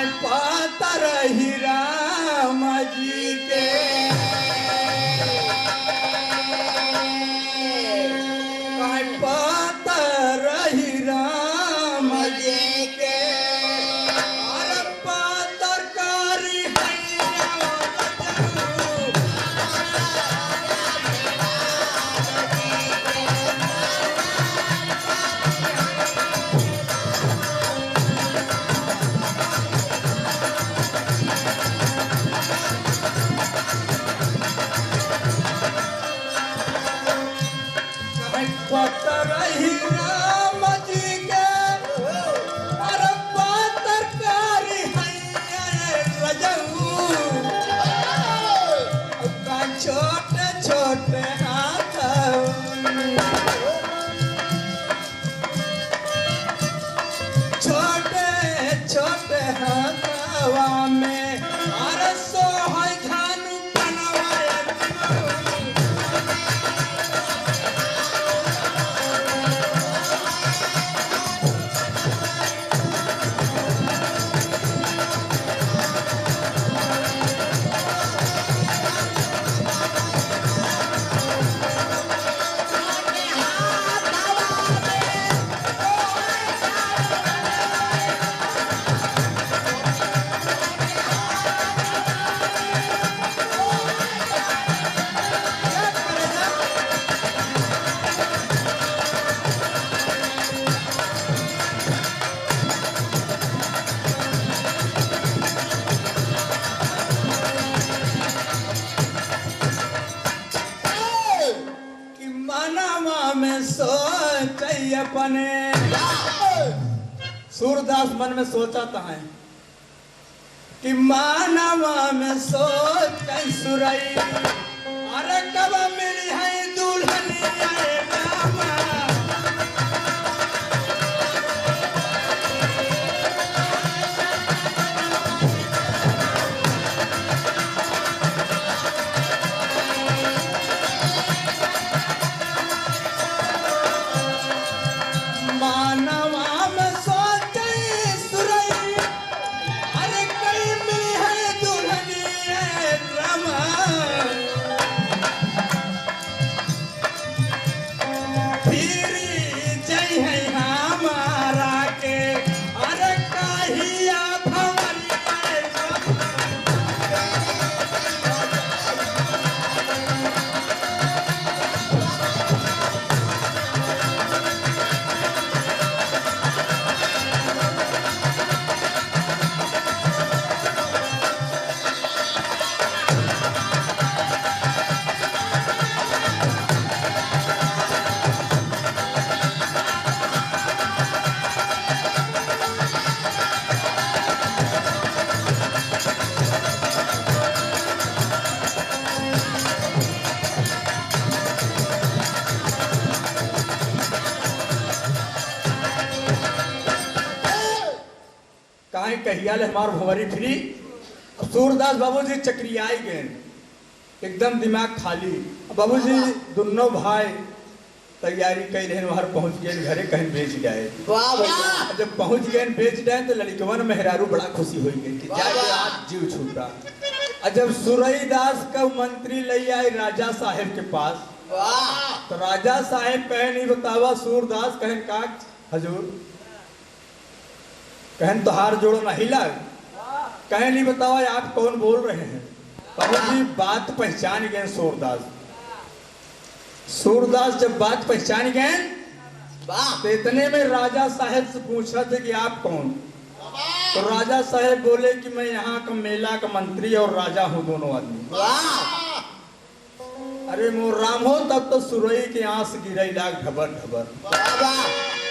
कहीं पातर ही राम जी के कहीं पातर ही राम जी के अरे पातर कारी पातर ही राम जी के अरे पातर कारी रजऊ का छोटे छोटे हाथ छोटे छोटे हाथवा में अरे सोहै झानु बनवाए में सोच अपने सूरदास मन में सोचा है कि मानवा में सोच सुरई अरे कब मिली है दुल्हनिया रामा कहिया ले हमार भंवरी फ्री सूरदास बाबूजी चक्रियाई गए एकदम दिमाग खाली बाबूजी दोनों भाई तैयारी कई रहे वहां पहुंच गए घरे कहीं बेच गए जब पहुंच गए बेच गए तो लड़कवन मेहरारू बड़ा खुशी हो गई कि जाके आज जीव छूटा और जब सुरईदास का मंत्री ले आए राजा साहेब के पास तो राजा साहेब कहे नहीं बतावा सूरदास कहें का हजूर कहन तोहार जोड़ो नहीं लग कहे नहीं बताओ आप कौन बोल रहे हैं बाबूजी बात पहचान गए सूरदास जब बात पहचान गए तो इतने में राजा साहेब से पूछा थे कि आप कौन तो राजा साहेब बोले कि मैं यहाँ का मेला का मंत्री और राजा हूँ दोनों आदमी अरे मोर राम हो तब तो सुरई के आंस गिरई लाग ढबर ढबर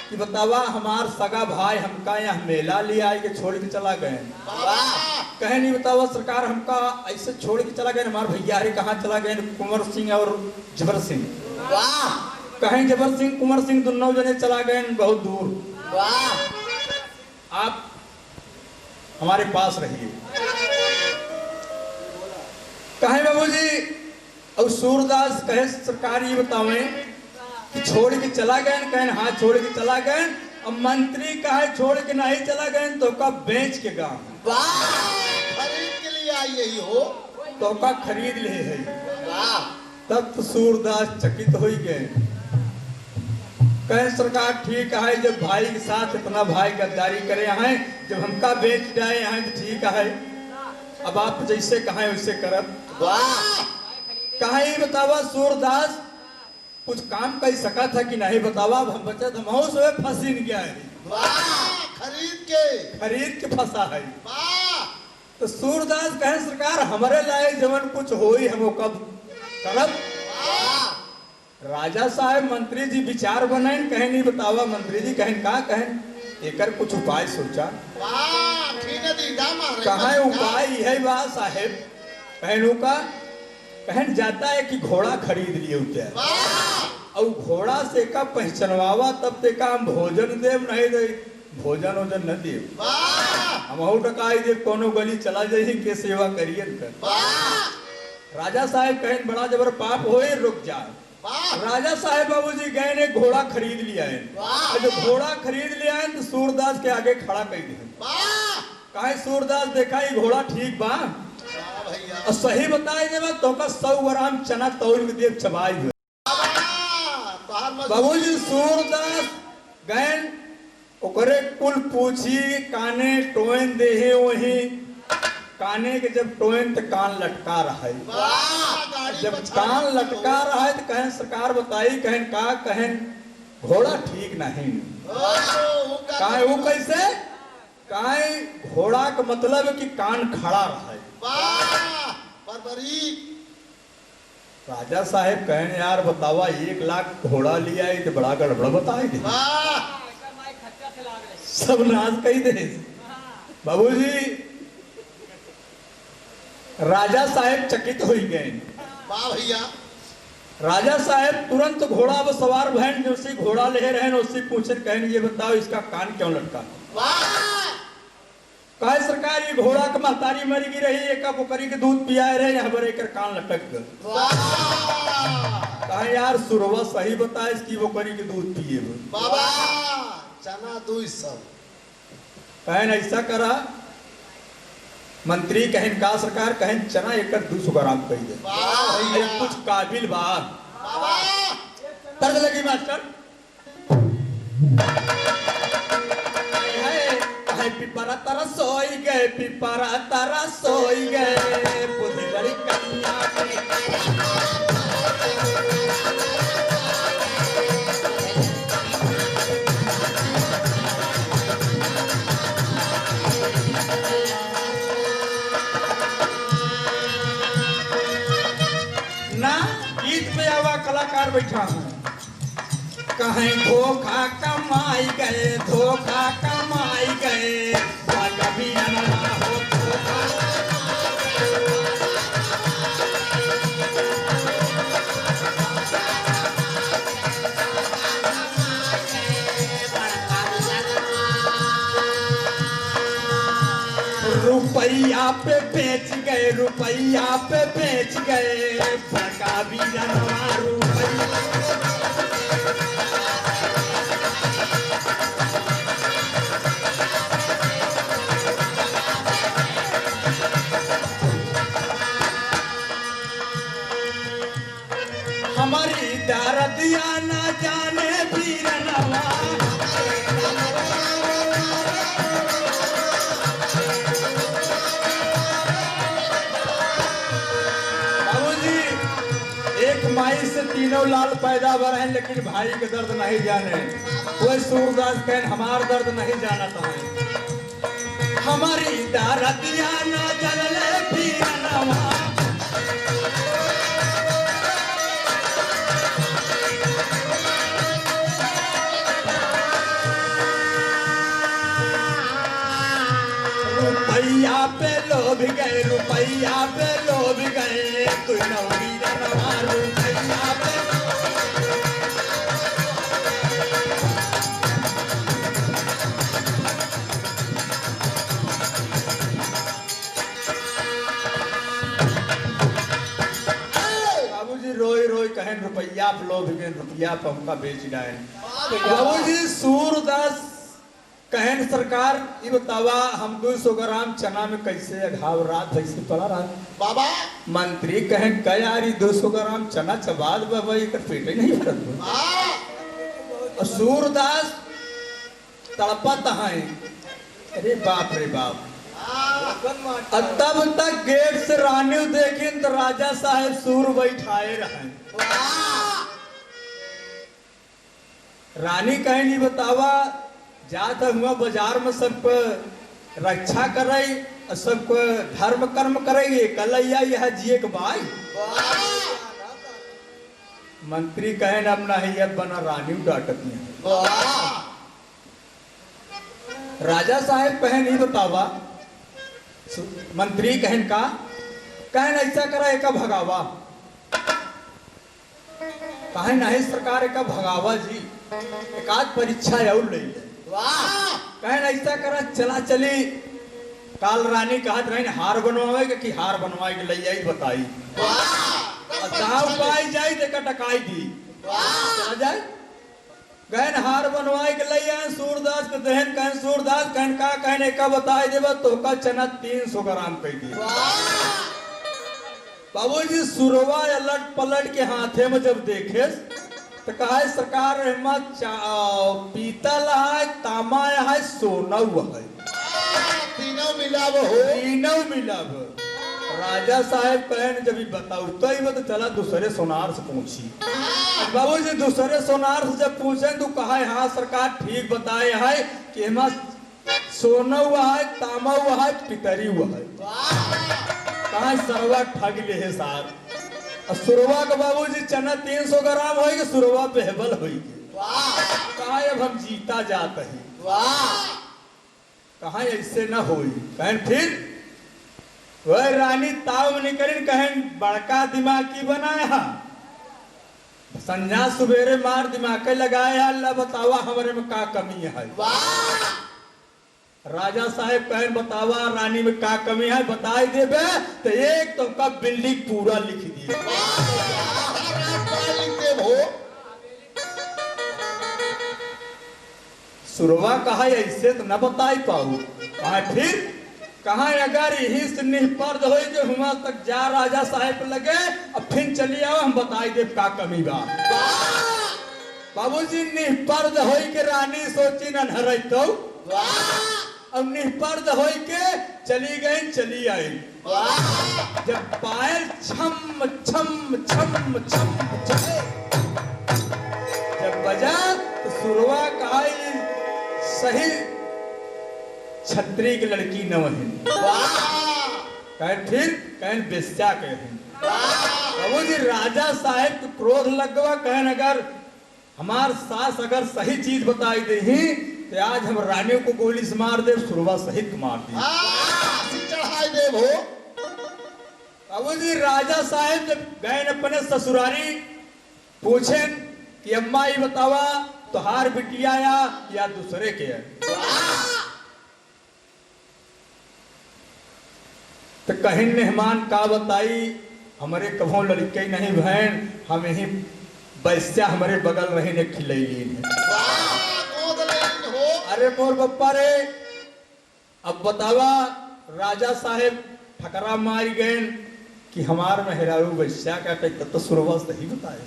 कि बतावा हमार सगा भाई हमका यहाँ मेला ले आए के छोड़ के चला गए कहे नहीं बतावा सरकार हमका ऐसे छोड़ के चला गए हमारे भैया अरे कहाँ चला गए कुंवर सिंह और जबर सिंह कहीं जबर सिंह कुंवर सिंह दोनों जने चला गए बहुत दूर आप हमारे पास रहिए कहे बाबूजी और सूरदास कहे सरकार ये बतावे कि छोड़ के चला गए कहें हाँ छोड़ के चला गए अब मंत्री कहे छोड़ के नहीं चला गए तो का बेच के गांव खरीद के लिए आई यही हो तो का खरीद ले है। वाह तब तो सूरदास चकित हो गए। कहे सरकार ठीक है, जब भाई के साथ इतना भाई गद्दारी करे हैं, जब हमका बेच जाए हैं तो ठीक है, अब आप जैसे कहें वैसे करब। वाह कहे बतावा सूरदास कुछ काम कर सका था कि नहीं बतावा। हम बचत हम से फंसीन गया है। वाह खरीद के फंसा है। वाह तो सूरदास कहे सरकार हमारे लाए जवन कुछ होई हम कब करब। राजा साहब मंत्री जी विचार बनाए कहे नहीं बतावा। मंत्री जी कहें का कहें एकर कुछ उपाय सोचा। कहा उपाय यही बा साहेब। कहनू का कहन जाता है कि घोड़ा खरीद लिए उते और घोड़ा से का पहचानवावा तब ते का हम भोजन देव नहीं दे भोजन वोजन न देव हम टकाई देव कोनो गली चला जाइए के सेवा करिए कर। राजा साहब कहें बड़ा जबर पाप होए रुक जा। राजा साहेब बाबूजी गए ने घोड़ा खरीद लिया है। जब घोड़ा खरीद लिया है तो सूरदास के आगे खड़ा कर दिया। कहे सूरदास देखा ये घोड़ा ठीक बा और सही बताए जब तो का 100 ग्राम चना तौल के देव चबाई हुए। बाबूजी सूरदास गए ओकरे कुल पूछी काने टोन देहे वही काने के जब टोन तो कान लटका रहा है। जब कान लटका रहा है तो कहें सरकार बताई कहें का कहें घोड़ा ठीक नहीं। कहे वो कैसे कहे घोड़ा का मतलब है कि कान खड़ा रहा है। राजा साहेब कहें यार बतावा 1 लाख घोड़ा लिया है तो बड़ा गड़बड़ बताए सब नाच कही दे। बाबूजी राजा साहेब चकित हो गए। भैया राजा साहेब तुरंत घोड़ा पर सवार बहन जो सी घोड़ा ले रहे हैं उसी पूछे कहें ये बताओ इसका कान क्यों लटका। कहे सरकार ये घोड़ा का महतारी मरी गी रही एक पोखरी के दूध पियाए रहे यहाँ पर एक कान लटक गए। कहे यार सुरवा सही बताए इसकी पोखरी के दूध पिए बाबा चना दूध सब। कहें ऐसा करा मंत्री कहें का सरकार कहें चना एक 200 ग्राम कही दे कुछ काबिल बात तर्ज लगी मास्टर। पिपरा तारा सोई गए पिपरा तारा सोई गए बुद्धि लड़ी कन्या ना गीत पे आवा कलाकार बैठा हूँ। कहीं धोखा कमाई गए धोखा कमाई गए कभी ना हो धोखा। रुपया पे बेच गए रुपया पे बेच गए भड़का भी जनवा रुपया। हमारी दरदिया न जाने वीरनवा बाबूजी एक माई से तीनों लाल पैदा हुए हैं लेकिन भाई के दर्द नहीं जाने। कोई सूरदास कहन हमार दर्द नहीं जाना था। हमारी दरदिया न जाने वीरनवा रुपया पे लोभ गए रुपया पे लोभ गए तू नौरी रनवा रुपया पे। बाबूजी रोई रोई कहें रुपया पे लोभ गए रुपया पे हमका बेच डाए। बाबूजी सूरदास कहन सरकार ये बतावा हम 200 ग्राम चना में कैसे अघाव रात ऐसे पड़ा रहा। बाबा मंत्री कहन का यार ये 200 ग्राम चना चबा दे बाबा ये कर पेट ही नहीं भरत। और सूरदास तड़पत है। अरे बाप रे बाप। तब तक गेट से रानी देखें तो राजा साहब सूर बैठाए रहे। रानी कहीं नहीं बतावा जात हुआ बाजार में सबको रक्षा करे और सबको धर्म कर्म करेंगे कलैया यह जिए के भाई। मंत्री कहे अब नहीं बना रानी डांटती है। राजा साहब कहे नहीं बतावा। मंत्री कहन का कहन ऐसा करा एक भगावा। कहे नहीं सरकार एक भगावा जी एक आध परीक्षा और ले कहन ऐसा करा चला चली काल रानी कहत रही हार बनवावे कि हार बनवाए के ले आई बताई पाई जाई देखा टकाई दी चला जाए कहन हार बनवाए के ले आए सूरदास के दहन कहन सूरदास कहन का कहने का बताई देवा तो का चना 300 ग्राम कह दी। बाबूजी सुरवा अलट पलट के हाथे में जब देखे तो कहा सरकार पीतल है तामा है सोना है तीनों मिलाव हो तीनों मिलाव। राजा साहब कहन जब बताऊ तो चला दूसरे सोनार से पूछी। बाबूजी दूसरे सोनार से जब पूछे तो कहा हाँ सरकार ठीक बताए है कि सोना हुआ है तामा हुआ है पितरी हुआ है। कहा सरवा ठग ले है सार सुरवा का बाबूजी चना 300 ग्राम होगी सुरवा बेहबल होगी। कहा अब हम जीता जाते हैं कहा ऐसे ना होई। कहन फिर वह रानी ताव निकल कहन बड़का दिमाग की बनाया संझा सुबेरे मार दिमाग लगाया अल्लाह बतावा हमारे में का कमी है। राजा साहब कहन बतावा रानी में का कमी है बताई देबे तो एक तो का बिल्डिंग पूरा लिख दिए। सुरवा कहा ऐसे तो न बताई पाऊ। कहा फिर कहा अगर यही से निष्पर्द हो जो हुआ तक जा राजा साहब लगे अब फिर चली आओ हम बताई दे का कमी बा। बाबूजी निष्पर्द हो के रानी सोची न तो अब निष्पर्द हो के चली गई चली आई। जब पायल छम छम छम छम चले जब बजा तो सुरवा कहा सही छत्री की लड़की न वही कह फिर कह बेस्या कह जी राजा साहब को क्रोध लगवा कहन अगर हमार सास अगर सही चीज बताई दे तो आज हम रानी को गोली से मार दे सुरवा सहित मार दी चढ़ाई दे भो। बाबू जी राजा साहब जब गए अपने ससुरारी पूछे कि अम्मा ये बतावा तुहार बिटिया या दूसरे के है तो कहीं मेहमान का बताई हमारे कभों लड़के नहीं बहन हम यही बैस्या हमारे बगल रही ने खिलैली अरे मोर बप्पा रे अब बतावा राजा साहेब ठकरा मार गए कि हमार मेहरारू बैस्या का तो सुरवा सही बताए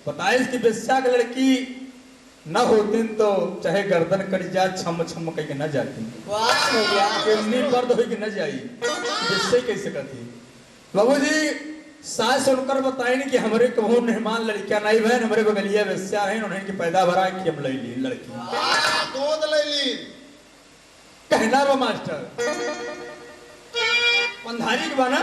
बताए कि बैस्या की लड़की न होती तो चाहे गर्दन कट जा छम छम कह के न जाती पर्द हो न जाई जिससे कैसे कहती। बाबूजी सास सुनकर बताए कि हमारे कहूँ मेहमान लड़कियां नहीं बहन हमारे बगलिया वैस्या है उन्हें की पैदा भरा कि हम ले ली लड़की दूध ले ली कहना बा मास्टर पंधारी के बाना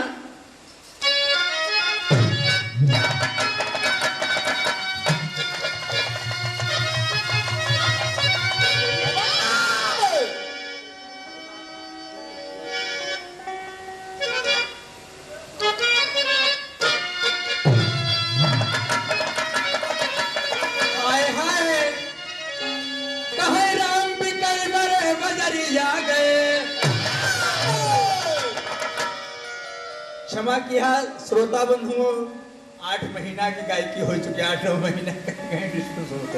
क्षमा किया श्रोता बंधुओं 8 महीना की गायकी हो चुकी 8-9 महीना डिस्कस होता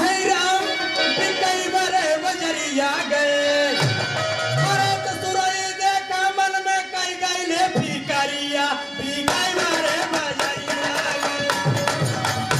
है। राम कई बरे बजरिया गए अरे तो सुरई देखा मन में कई गईले फिकरिया कई बरे बजरिया गए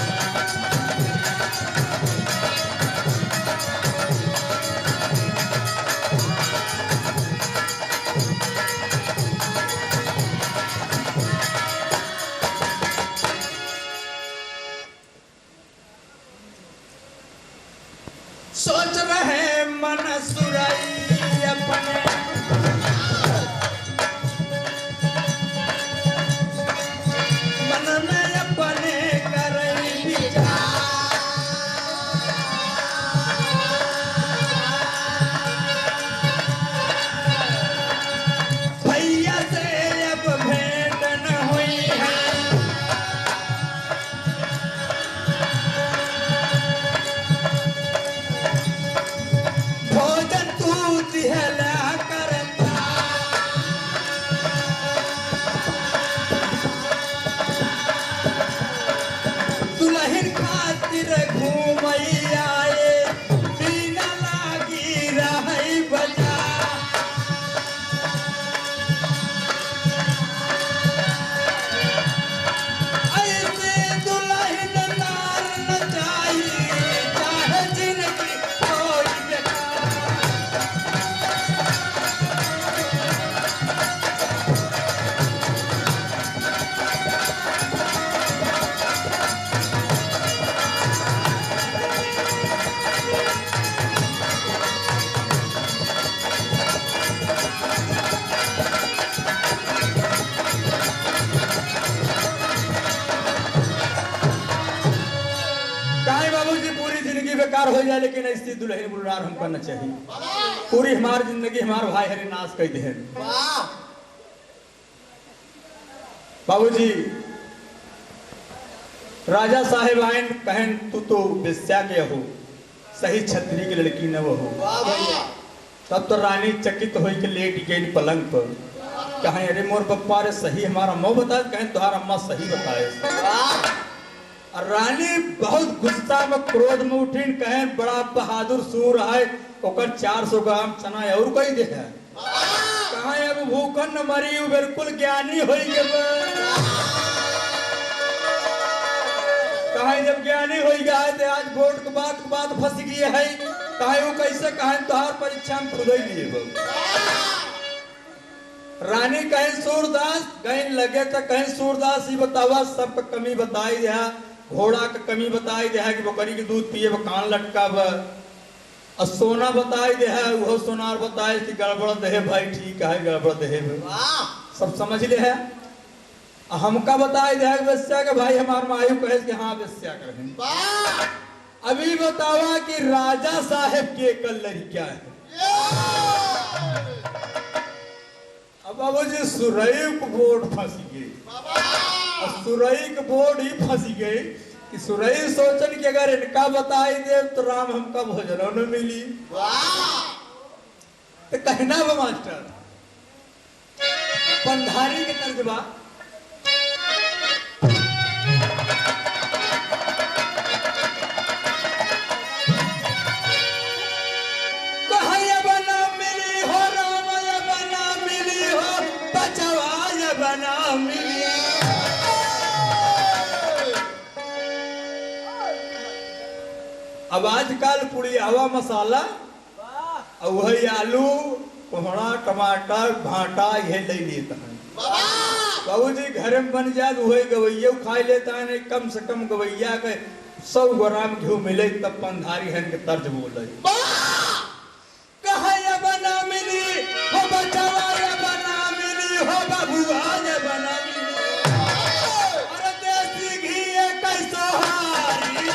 सोच रहे मन सुरई अपने मन में अपने करई विचार भैया से अब भेंट न हुई है भोजन तू दिहला करता दुल्हन खातिर घूमई आए बिना लागी रही बजा ऐसे दुल्हन नार न चाहिए चाहे जिनकी कोई बेकार काहे बाबूजी पूरी जिंदगी बेकार हो जाए लेकिन ऐसी दुल्हन बुलार हम करना चाहिए पूरी हमारी जिंदगी हमारे भाई हरि नाश कर दे वाह बाबूजी राजा साहेब आयन कहन तू तो बेस्या के हो सही छतरी की लड़की न वो हो वाह भैया तब तो रानी चकित होई के लेट गई पलंग पर कहें अरे मोर पप्पा रे सही हमारा मुंह बताए कहें तुम्हारा अम्मा सही बताए वाह और रानी बहुत गुस्सा में क्रोध में उठीन कहें बड़ा बहादुर सूर है ओकर 400 ग्राम चना और कही दे है कहें अब भूखन न मरी उ बिल्कुल ज्ञानी होई के कहें जब ज्ञानी होई गया है तो आज वोट के बाद फंस गई है कहें वो कैसे कहें तोहार परीक्षा में खुद ही लिए रानी कहें सूरदास कहीं लगे तो कहें सूरदास ही बतावा सब कमी बताई दे घोड़ा का कमी बताई दे कि बकरी के दूध पिए कान लटकाव और सोना बताई दे वो सोनार बताए कि गड़बड़ दे भाई ठीक है गड़बड़ दे वाह सब समझ ले है हमका बताई दे वेश्या के भाई हमार मायू कहे कि हाँ वेश्या करें वाह अभी बतावा कि राजा साहेब के कल लड़किया है अब बाबूजी सुरई को बोर्ड फंस गई और सुरई के बोर्ड ही फंस गई कि सुरई सोचन कि अगर इनका बताई दे तो राम हमका भोजन न मिली तो कहना वो मास्टर पंधारी के तर्जबा बना मिली अब आजकल पूरी हवा मसाला और वही आलू कोहड़ा टमाटर भाटा यह ले लेता है बाबूजी घर में बन जाए वही गवैया खा लेता है नहीं कम से कम गवैया के 100 ग्राम घी मिले तब पंधारी है के तर्ज बोले कहा या बना मिली हो बचावा या बना मिली हो बबुआ या बना मिली अरे देसी घी कैसो हारी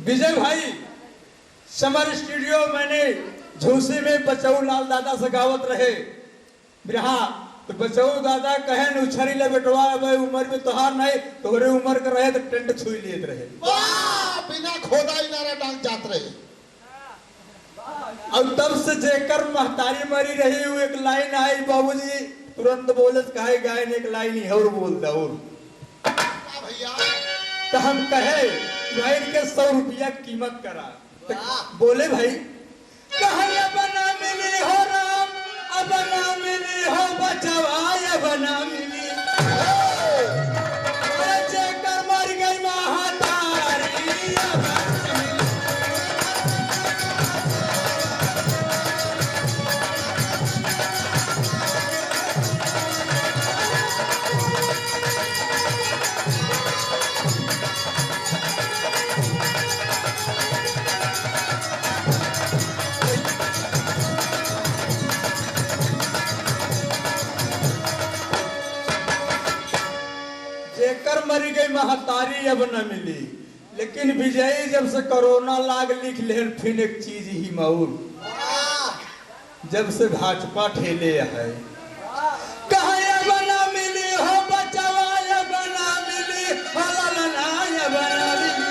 विजय भाई समर स्टूडियो मैंने झूसी में बचऊ लाल दादा से गावत रहे बिरहा, तो बचऊ दादा कहे उछरी ले बेटवा उम्र में तोहार नहीं तोहरे उम्र के रहे तो टेंट छुई लेत रहे। वाह बिना खोदा ही नारा डांग जात रहे। अब तब से जेकर महतारी मरी रही वो एक लाइन आई बाबूजी तुरंत बोले कहे गाय ने एक लाइन ही और बोल दो भैया तो हम कहे भाई के 100 रुपया कीमत करा तो बोले भाई कहे अब ना मिली हो राम अब ना मिली हो बचवा अब ना मिली अरे जेकर मर गई महतारी अब ना मिली। जेकर मरी गई महतारी अब न मिली, लेकिन विजयी जब से कोरोना लाग लिख ले फिर एक चीज ही मऊर जब से भाजपा ठेले है कहे अब न मिली हो बचवा अब न मिली हो ललना अब न मिली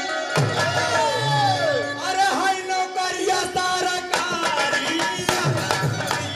अरे हाय नौकरिया सरकारी अब न मिली।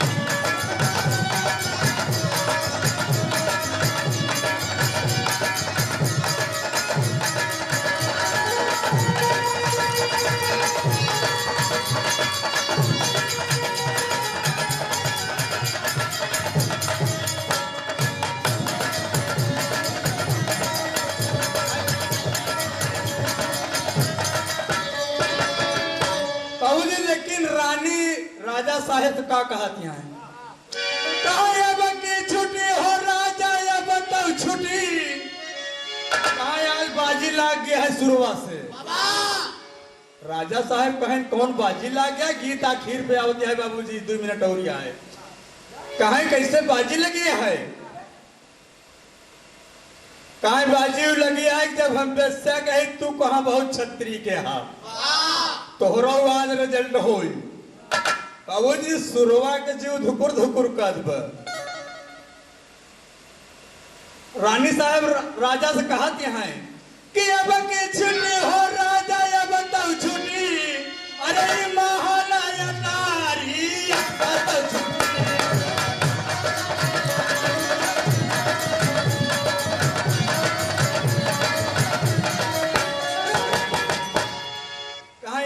लेकिन रानी राजा साहेब का कहती हैं अब की छुट्टी हो राजा अब तो छुट्टी आज बाजी लाग गया है शुरुआत से। राजा साहेब कहें कौन बाजी लाग गया गीत आखिर पे आवती है बाबूजी 2 मिनट और आए कहें कैसे बाजी लगी है कहें बाजी लगी है जब हम बेस्या कही तू कहाँ बहुत छत्री के हाथ तोहरा आज रिजल्ट होई बाबूजी सुरवा के जीव धुकुर धुकुर कदब रानी साहब राजा से कहते हैं कि अब के छुट्टी हो राजा अब तो छुट्टी अरे महालया नारी अब तो छुट्टी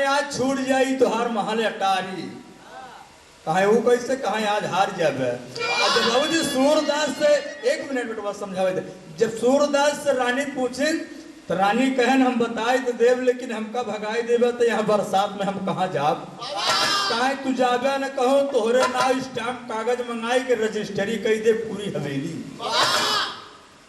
आज छूट जाई तो हार महल अटारी कहे वो कैसे कहे आज हार जाबे। जब बाबूजी सूरदास से 1 मिनट बेटवा समझावे दे जब सूरदास से रानी पूछे तो रानी कहन हम बताए तो देव लेकिन हमका भगाई देवे तो यहाँ बरसात में हम कहाँ जाब कहे तू जाबे न कहो तोहरे नाव स्टाम्प कागज मंगाई के रजिस्ट्री कही दे पूरी हवेली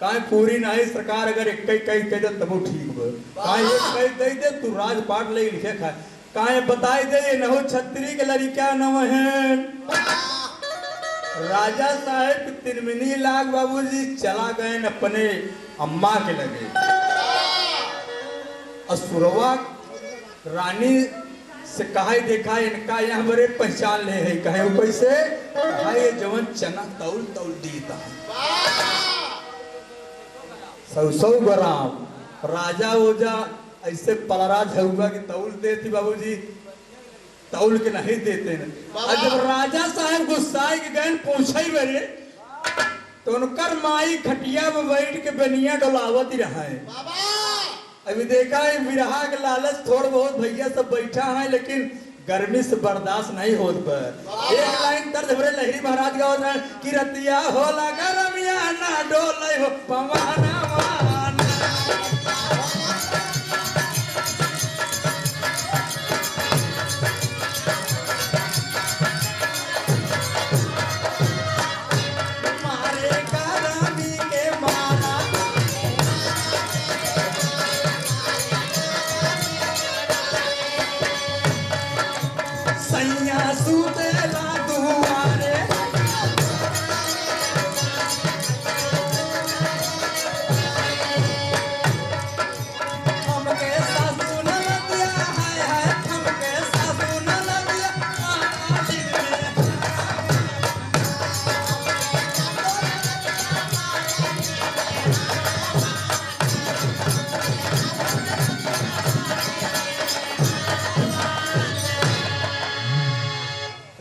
कहे पूरी नहीं सरकार अगर एक कही कह दे तब ठीक बा कहे एक कही दे दे तू राजपाट ले लिखे खा कहे बताई दे न हो छत्री के लड़का न है। राजा साहेब 3 लाख बाबूजी चला गए अपने अम्मा के लगे असुरवा रानी से कहा देखा इनका यहाँ बड़े पहचान ले है कहे वो कैसे कहा ये जवन चना तौल तौल दीता 100 ग्राम राजा ओजा ऐसे पलरा झुआ की तौल देती बाबूजी तौल के नहीं देते न जब राजा साहब गुस्साए के गए पूछे मेरे तो उनकर माई खटिया में बैठ के बनिया डोलावत ही रहा है। अभी देखा है विरहा के लालच थोड़ा बहुत भैया सब बैठा है लेकिन गर्मी से बर्दाश्त नहीं होत पर एक लाइन तर्ज भरे लहरी महाराज गावत है कि रतिया होला गरमिया ना डोले हो पवाना वाना सासू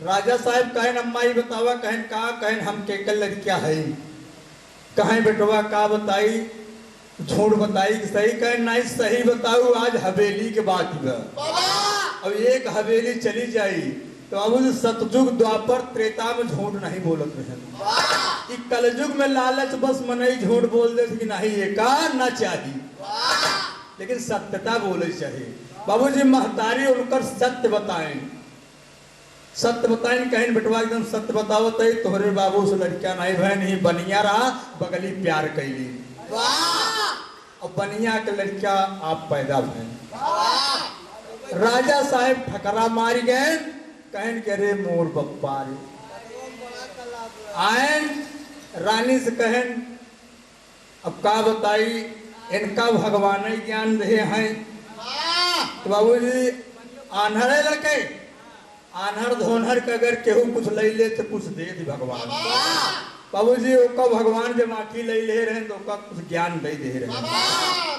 राजा साहब कहन अम्मा ही बतावा, कहन का कहन हम के कल लड़किया है, कहें बेटवा का बताई, झूठ बताई कि सही, कहन नहीं सही बताऊ, आज हवेली के बात बा। अब एक हवेली चली जाई तो अब सतयुग द्वापर त्रेता में झूठ नहीं बोलत रहे, कि कलयुग में लालच बस मनई झूठ बोल दे कि नहीं ये का ना चाहिए, लेकिन सत्यता बोले चाहिए। बाबूजी महतारी उनकर सत्य बताएं, सत्य बताएं, कहीं बेटवा एकदम सत्य बताओ तई तोहरे बाबू से लड़किया नहीं भय नहीं बनिया रहा, बगली प्यार कैली और बनिया के लड़किया आप पैदा भय। राजा साहब ठकरा मार गए, कहन के रे मोर बप्पा रे आयन रानी से कहन अब का बताई, इनका भगवान ही ज्ञान दे हैं। तो बाबूजी आन्हर लगे, आन्हर धोनहर के अगर केहू कुछ ले ले तो कुछ दे दी भगवान। बाबूजी ओका भगवान जब आखी ले ले रहे तो ओका कुछ ज्ञान दे दे रहे।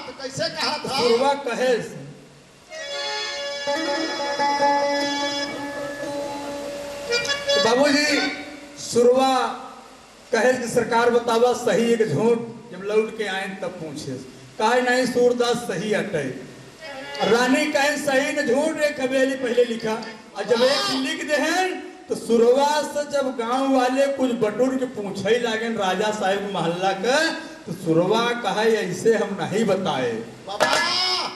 तो कैसे कहा था? सुरवा कहे तो बाबूजी सुरवा कहे कि सरकार बतावा सही एक झूठ, जब लौट के आए तब पूछे, कहे नहीं सूरदास सही अटे। रानी कहे सही न झूठ, एक हवेली पहले लिखा, और जब एक लिख दे तो सुरवा से जब गांव वाले कुछ बटुर के पूछे लागे राजा साहब मोहल्ला के, तो सुरवा कहे ऐसे हम नहीं बताए।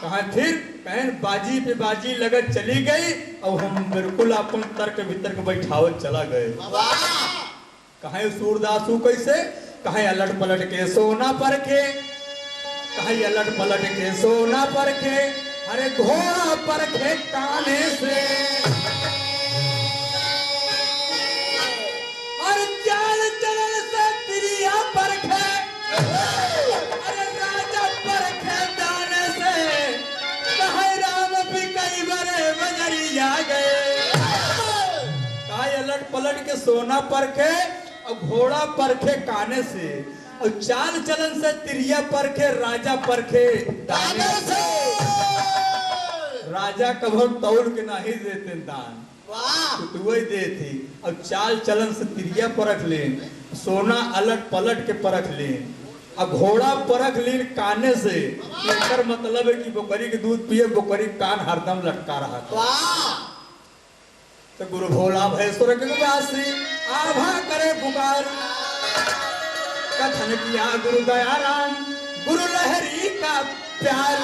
कहा फिर कहें बाजी पे बाजी लगत चली गई और हम बिल्कुल अपन तर्क वितर्क बैठावत चला गए। कहे सूरदासू कैसे, कहे अलट पलट के सोना परखे, कहे अलट पलट के सोना परखे, अरे घोड़ा परखे काने से, और चाल चलन से प्रिया परखे, अरे राजा परखे दाने से, कहे राम भी कई बड़े बजरिया गए। कहे अलट पलट के सोना परखे और घोड़ा परखे काने से, और चाल चलन से तिरिया परखे, राजा परखे दाने से। राजा कभो तौल के नहीं देते दान, तो वही दे थी, और चाल चलन से तिरिया परख ले, सोना अलट पलट के परख ले, और घोड़ा परख ली काने से। एकर मतलब है कि बोकरी के दूध पिए, बोकरी कान हरदम लटका रहा था। तो गुरु भोला भैसुर के वासी आभा करे पुकार, कथन किया गुरु दयाराम, गुरु लहरी का प्यार।